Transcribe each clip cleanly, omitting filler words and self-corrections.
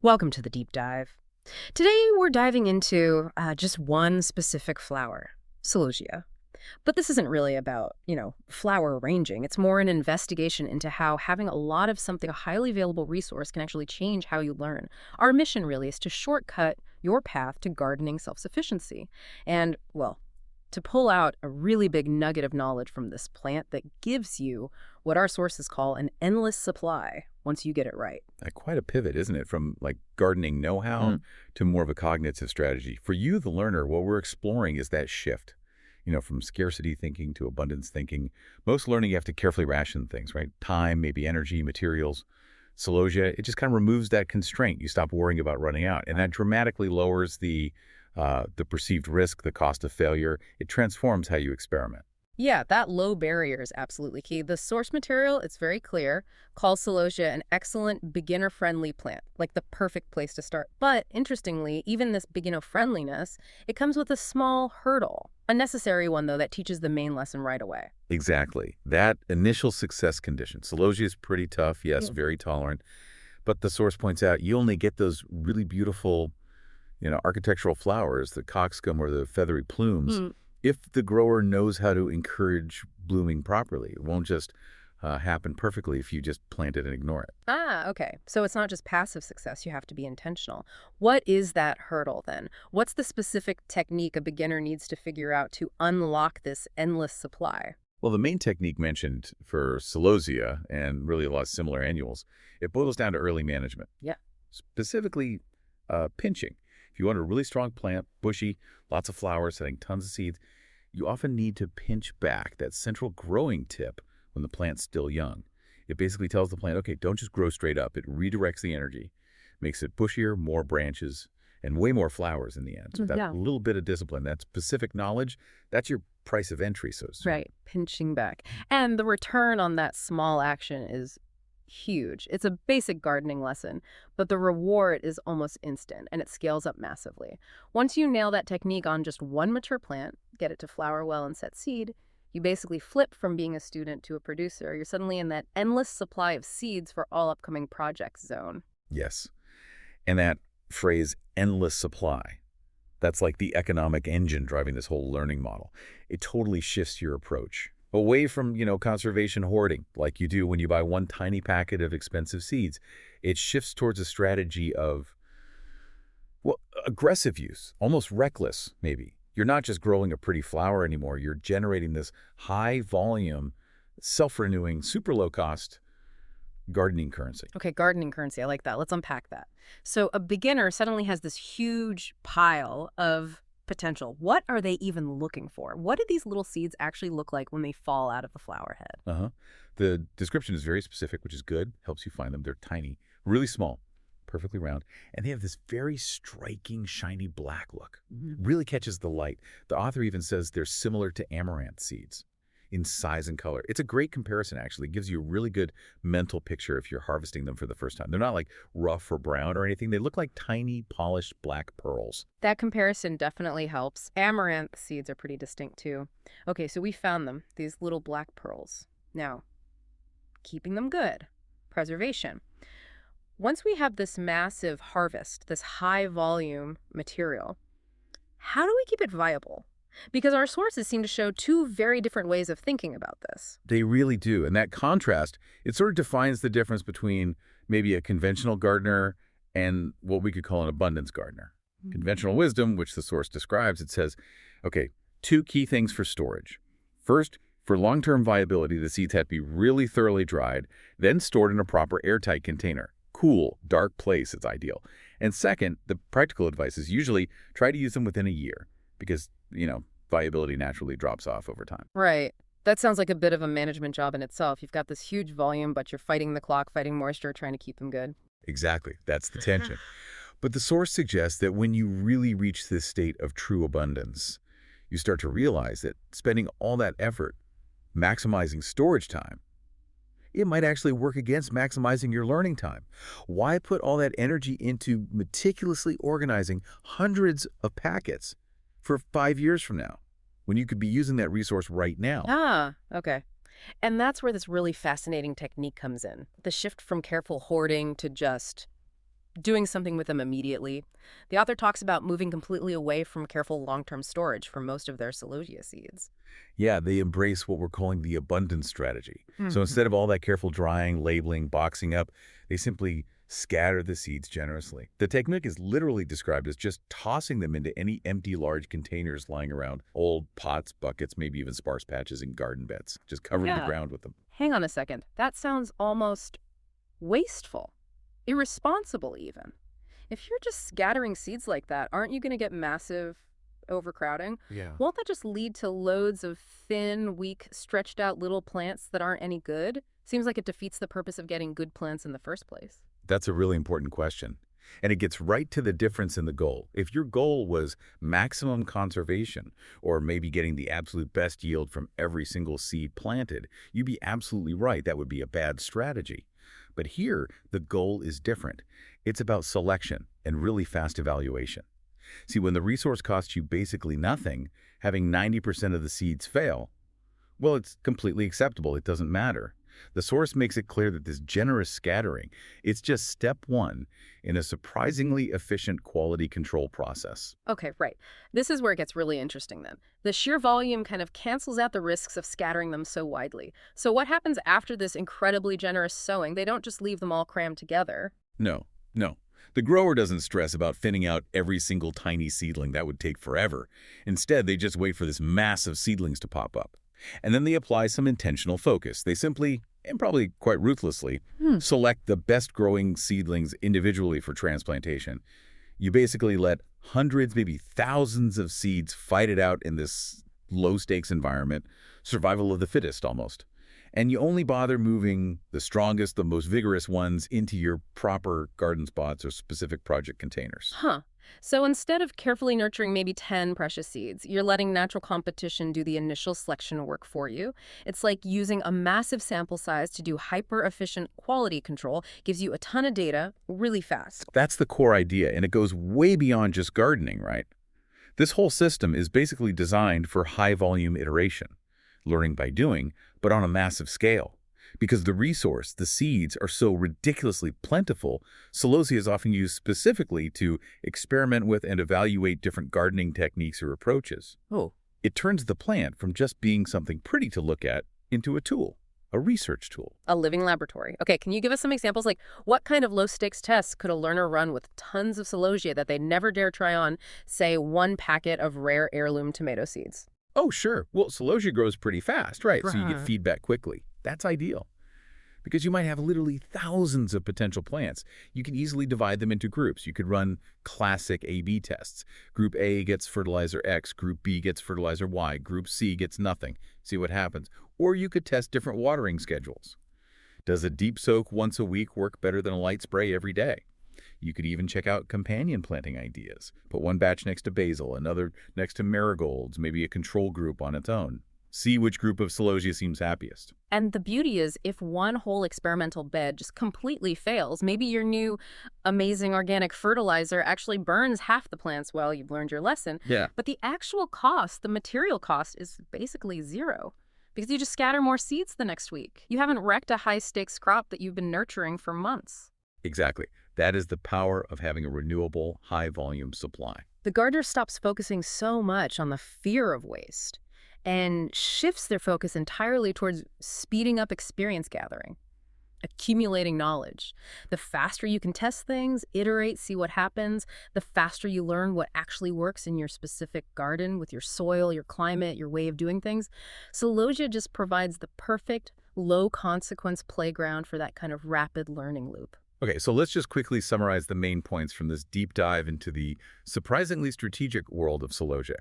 Welcome to the deep dive. Today we're diving into just one specific flower, Celosia. But this isn't really about, flower arranging. It's more an investigation into how having a lot of something, a highly available resource, can actually change how you learn. Our mission really is to shortcut your path to gardening self-sufficiency. And, well, to pull out a really big nugget of knowledge from this plant that gives you what our sources call an endless supply once you get it right. Quite a pivot, isn't it, from like gardening know-how to more of a cognitive strategy. For you, the learner, what we're exploring is that shift, from scarcity thinking to abundance thinking. Most learning, you have to carefully ration things, right? Time, maybe energy, materials. Celosia, it just kind of removes that constraint. You stop worrying about running out, and that dramatically lowers the perceived risk, the cost of failure. It transforms how you experiment. Yeah, that low barrier is absolutely key. The source material, it's very clear, calls Celosia an excellent beginner-friendly plant, like the perfect place to start. But interestingly, even this beginner-friendliness, it comes with a small hurdle, a necessary one, though, that teaches the main lesson right away. Exactly. That initial success condition. Celosia is pretty tough, yes, very tolerant. But the source points out you only get those really beautiful, architectural flowers, the cockscomb or the feathery plumes, if the grower knows how to encourage blooming properly. It won't just happen perfectly if you just plant it and ignore it. Ah, okay. So it's not just passive success, you have to be intentional. What is that hurdle then? What's the specific technique a beginner needs to figure out to unlock this endless supply? Well, the main technique mentioned for Celosia and really a lot of similar annuals, it boils down to early management. Yeah. Specifically, pinching. If you want a really strong plant, bushy, lots of flowers, setting tons of seeds, you often need to pinch back that central growing tip when the plant's still young. It basically tells the plant, okay, don't just grow straight up. It redirects the energy, makes it bushier, more branches, and way more flowers in the end. So that little bit of discipline, that specific knowledge, that's your price of entry, so to speak. Right, pinching back. And the return on that small action is huge. It's a basic gardening lesson, but the reward is almost instant, and it scales up massively. Once you nail that technique on just one mature plant, get it to flower well and set seed, you basically flip from being a student to a producer. You're suddenly in that endless supply of seeds for all upcoming projects zone. Yes. And that phrase, endless supply, that's like the economic engine driving this whole learning model. It totally shifts your approach away from, conservation hoarding like you do when you buy one tiny packet of expensive seeds. It shifts towards a strategy of, well, aggressive use, almost reckless, maybe. You're not just growing a pretty flower anymore. You're generating this high volume, self-renewing, super low cost gardening currency. Okay, gardening currency. I like that. Let's unpack that. So a beginner suddenly has this huge pile of potential. What are they even looking for? What do these little seeds actually look like when they fall out of the flower head? The description is very specific, which is good. Helps you find them. They're tiny, really small, perfectly round, and they have this very striking, shiny black look. Really catches the light. The author even says they're similar to amaranth seeds in size and color. It's a great comparison, actually. It gives you a really good mental picture if you're harvesting them for the first time. They're not like rough or brown or anything. They look like tiny, polished black pearls. That comparison definitely helps. Amaranth seeds are pretty distinct, too. Okay, so we found them, these little black pearls. Now, keeping them good. Preservation. Once we have this massive harvest, this high-volume material, how do we keep it viable? Because our sources seem to show two very different ways of thinking about this. They really do. And that contrast, it sort of defines the difference between maybe a conventional gardener and what we could call an abundance gardener. Conventional wisdom, which the source describes, it says, okay, two key things for storage. First, for long-term viability, the seeds have to be really thoroughly dried, then stored in a proper airtight container. Cool, dark place is ideal. And second, the practical advice is usually try to use them within a year because, viability naturally drops off over time. Right. That sounds like a bit of a management job in itself. You've got this huge volume, but you're fighting the clock, fighting moisture, trying to keep them good. Exactly. That's the tension. But the source suggests that when you really reach this state of true abundance, you start to realize that spending all that effort maximizing storage time, it might actually work against maximizing your learning time. Why put all that energy into meticulously organizing hundreds of packets for 5 years from now, when you could be using that resource right now? Ah, okay. And that's where this really fascinating technique comes in. The shift from careful hoarding to just doing something with them immediately. The author talks about moving completely away from careful long-term storage for most of their Celosia seeds. Yeah, they embrace what we're calling the abundance strategy. So Hmm. instead of all that careful drying, labeling, boxing up, they simply scatter the seeds generously. The technique is literally described as just tossing them into any empty large containers lying around, old pots, buckets, maybe even sparse patches in garden beds, just covering the Yeah. ground with them. Hang on a second. That sounds almost wasteful, irresponsible even. If you're just scattering seeds like that, aren't you going to get massive overcrowding? Yeah. Won't that just lead to loads of thin, weak, stretched out little plants that aren't any good? Seems like it defeats the purpose of getting good plants in the first place. That's a really important question. And it gets right to the difference in the goal. If your goal was maximum conservation, or maybe getting the absolute best yield from every single seed planted, you'd be absolutely right. That would be a bad strategy. But here, the goal is different. It's about selection and really fast evaluation. See, when the resource costs you basically nothing, having 90% of the seeds fail, well, it's completely acceptable. It doesn't matter. The source makes it clear that this generous scattering, it's just step one in a surprisingly efficient quality control process. Okay, right. This is where it gets really interesting then. The sheer volume kind of cancels out the risks of scattering them so widely. So what happens after this incredibly generous sowing? They don't just leave them all crammed together. No, no. The grower doesn't stress about thinning out every single tiny seedling. That would take forever. Instead, they just wait for this mass of seedlings to pop up. And then they apply some intentional focus. They simply, and probably quite ruthlessly, Hmm. select the best growing seedlings individually for transplantation. You basically let hundreds, maybe thousands of seeds fight it out in this low-stakes environment, survival of the fittest almost. And you only bother moving the strongest, the most vigorous ones into your proper garden spots or specific project containers. Huh. So instead of carefully nurturing maybe 10 precious seeds, you're letting natural competition do the initial selection work for you. It's like using a massive sample size to do hyper-efficient quality control, gives you a ton of data really fast. That's the core idea, and it goes way beyond just gardening, right? This whole system is basically designed for high-volume iteration, learning by doing, but on a massive scale. Because the resource, the seeds, are so ridiculously plentiful, Celosia is often used specifically to experiment with and evaluate different gardening techniques or approaches. Oh. It turns the plant from just being something pretty to look at into a tool, a research tool. A living laboratory. Okay, can you give us some examples? Like, what kind of low-stakes tests could a learner run with tons of Celosia that they never dare try on, say, one packet of rare heirloom tomato seeds? Oh, sure. Well, Celosia grows pretty fast, right? So you get Right. feedback quickly. That's ideal. Because you might have literally thousands of potential plants. You can easily divide them into groups. You could run classic A/B tests. Group A gets fertilizer X, Group B gets fertilizer Y, Group C gets nothing. See what happens. Or you could test different watering schedules. Does a deep soak once a week work better than a light spray every day? You could even check out companion planting ideas. Put one batch next to basil, another next to marigolds, maybe a control group on its own. See which group of Celosia seems happiest. And the beauty is, if one whole experimental bed just completely fails, maybe your new amazing organic fertilizer actually burns half the plants. Well, you've learned your lesson. Yeah. But the actual cost, the material cost, is basically zero because you just scatter more seeds the next week. You haven't wrecked a high-stakes crop that you've been nurturing for months. Exactly. That is the power of having a renewable, high-volume supply. The gardener stops focusing so much on the fear of waste and shifts their focus entirely towards speeding up experience gathering, accumulating knowledge. The faster you can test things, iterate, see what happens, the faster you learn what actually works in your specific garden with your soil, your climate, your way of doing things. Celosia just provides the perfect, low-consequence playground for that kind of rapid learning loop. Okay, so let's just quickly summarize the main points from this deep dive into the surprisingly strategic world of Celosia.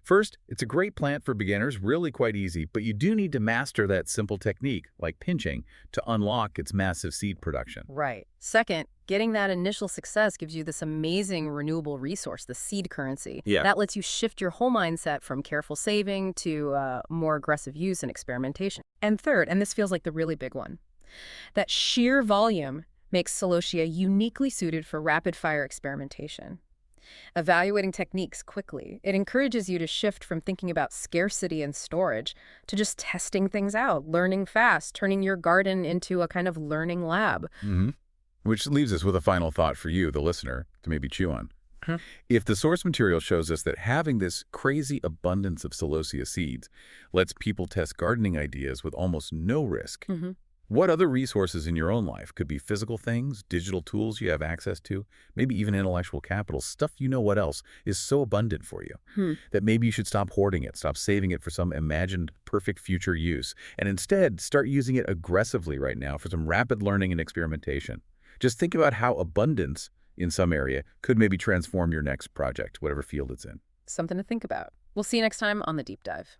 First, it's a great plant for beginners, really quite easy, but you do need to master that simple technique, like pinching, to unlock its massive seed production. Right. Second, getting that initial success gives you this amazing renewable resource, the seed currency. Yeah. That lets you shift your whole mindset from careful saving to more aggressive use and experimentation. And third, and this feels like the really big one, that sheer volume makes Celosia uniquely suited for rapid-fire experimentation. Evaluating techniques quickly, it encourages you to shift from thinking about scarcity and storage to just testing things out, learning fast, turning your garden into a kind of learning lab. Mm-hmm. Which leaves us with a final thought for you, the listener, to maybe chew on. Mhm. If the source material shows us that having this crazy abundance of Celosia seeds lets people test gardening ideas with almost no risk, Mhm. what other resources in your own life could be physical things, digital tools you have access to, maybe even intellectual capital, stuff you know what else is so abundant for you Hmm. that maybe you should stop hoarding it, stop saving it for some imagined perfect future use, and instead start using it aggressively right now for some rapid learning and experimentation. Just think about how abundance in some area could maybe transform your next project, whatever field it's in. Something to think about. We'll see you next time on The Deep Dive.